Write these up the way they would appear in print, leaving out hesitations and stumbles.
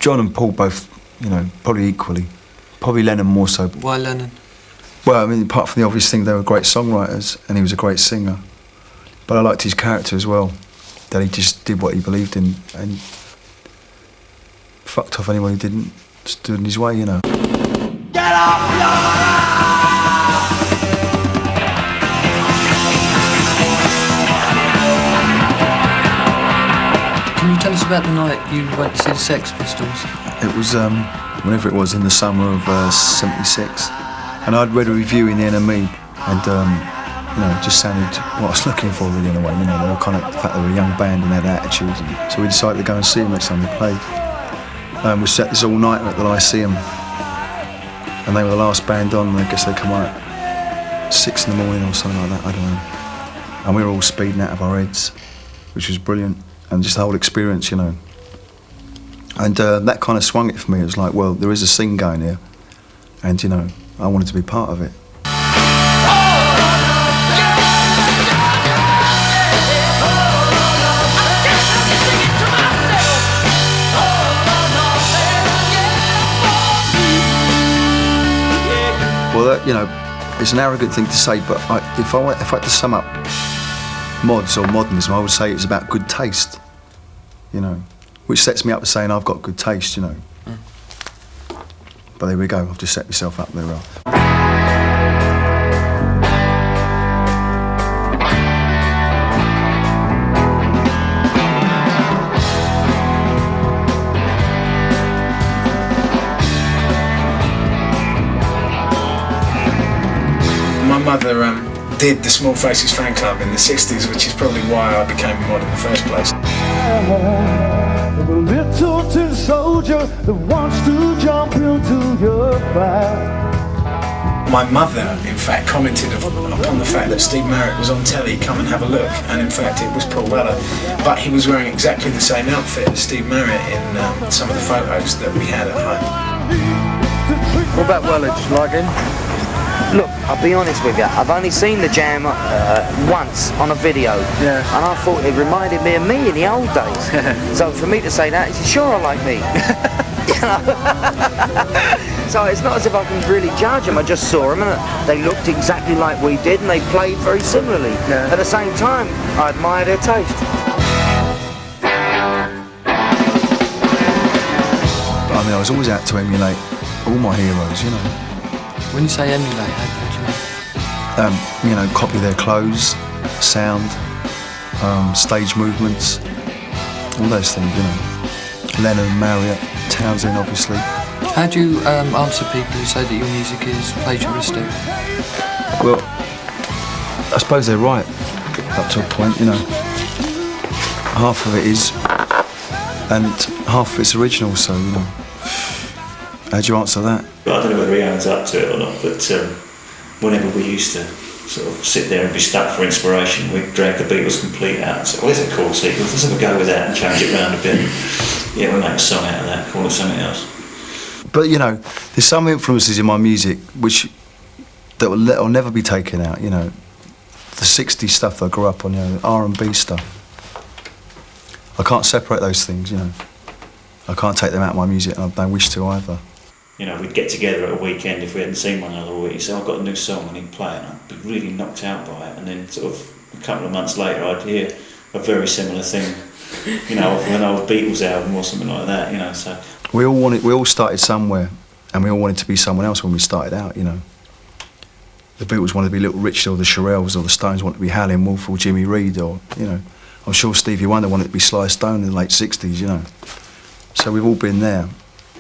John and Paul both, you know, probably equally. Probably Lennon more so. Why Lennon? Well, I mean, apart from the obvious thing, they were great songwriters and he was a great singer. But I liked his character as well, that he just did what he believed in and fucked off anyone who didn't, stood in his way, you know. Get off your Can you tell us about the night you went to see the Sex Pistols? It was, whenever it was, in the summer of '76. And I'd read a review in the NME and, you know, it just sounded what I was looking for really in a way. You know, they were kind of, the fact they were a young band and they had attitude. And so we decided to go and see them next time they played. We set this all-nighter at the Lyceum. And they were the last band on, and I guess they come on at 6 in the morning or something like that, I don't know. And we were all speeding out of our heads, which was brilliant. And just the whole experience, you know. And that kind of swung it for me. It was like, well, there is a scene going here. And, you know, I wanted to be part of it. Well, that, you know, it's an arrogant thing to say, but if I had to sum up mods or modernism, I would say it's about good taste, you know, which sets me up as saying I've got good taste, you know. But there we go, I've just set myself up there. My mother did the Small Faces fan club in the 60s, which is probably why I became a mod in the first place. I'm a little tin soldier that wants to jump into your fire. My mother, in fact, commented upon the fact that Steve Marriott was on telly, come and have a look, and in fact it was Paul Weller, but he was wearing exactly the same outfit as Steve Marriott in some of the photos that we had at home. What about Weller? Did you like him? Look, I'll be honest with you, I've only seen the Jam once on a video, and I thought it reminded me of me in the old days. So for me to say that, is sure I like me. You know? So it's not as if I can really judge them, I just saw them and they looked exactly like we did and they played very similarly. At the same time, I admire their taste. I mean, I was always out to emulate all my heroes, you know. When you say emulate, how do you mean? You know, copy their clothes, sound, stage movements, all those things, you know. Lennon, Marriott, Townsend, obviously. How do you answer people who say that your music is plagiaristic? Well, I suppose they're right, up to a point, you know. Half of it is, and half of it's original, so, you know. How do you answer that? I don't know whether he owns up to it or not, but whenever we used to sort of sit there and be stuck for inspiration, we'd drag the Beatles complete out and say, well, there's a chord sequence, let's have a go with that and change it around a bit. Yeah, we'll make a song out of that, call it something else. But, you know, there's some influences in my music that will never be taken out, you know. The 60s stuff that I grew up on, you know, R&B stuff. I can't separate those things, you know. I can't take them out of my music, and I don't wish to either. You know, we'd get together at a weekend if we hadn't seen one another all week. So I've got a new song and he'd play it and I'd be really knocked out by it. And then sort of a couple of months later I'd hear a very similar thing, you know, of an old Beatles album or something like that, you know, so. We all started somewhere and we all wanted to be someone else when we started out, you know. The Beatles wanted to be Little Richard or the Shirelles, or the Stones wanted to be Howlin' Wolf or Jimmy Reed, or, you know, I'm sure Stevie Wonder wanted to be Sly Stone in the late 60s, you know. So we've all been there.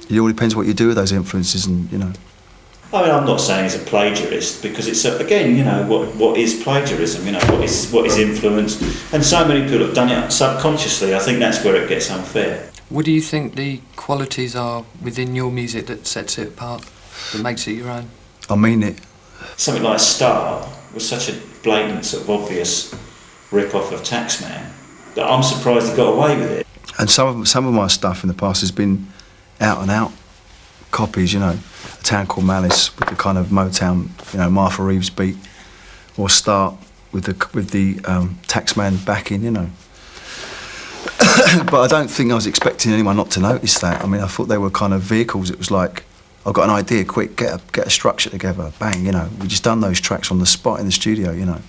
It all depends what you do with those influences, and, you know. I mean, I'm not saying he's a plagiarist, because it's, again, you know, what is plagiarism, you know, what is influence, and so many people have done it subconsciously. I think that's where it gets unfair. What do you think the qualities are within your music that sets it apart, that makes it your own? I mean it. Something like Star was such a blatant, sort of obvious rip-off of Taxman that I'm surprised he got away with it. And some of my stuff in the past has been out-and-out copies, you know. A Town Called Malice with the kind of Motown, you know, Martha Reeves beat, or Start with the Taxman backing, you know. but I don't think I was expecting anyone not to notice that. I mean, I thought they were kind of vehicles. It was like, I've got an idea, quick, get a structure together, bang, you know. We just done those tracks on the spot in the studio, you know.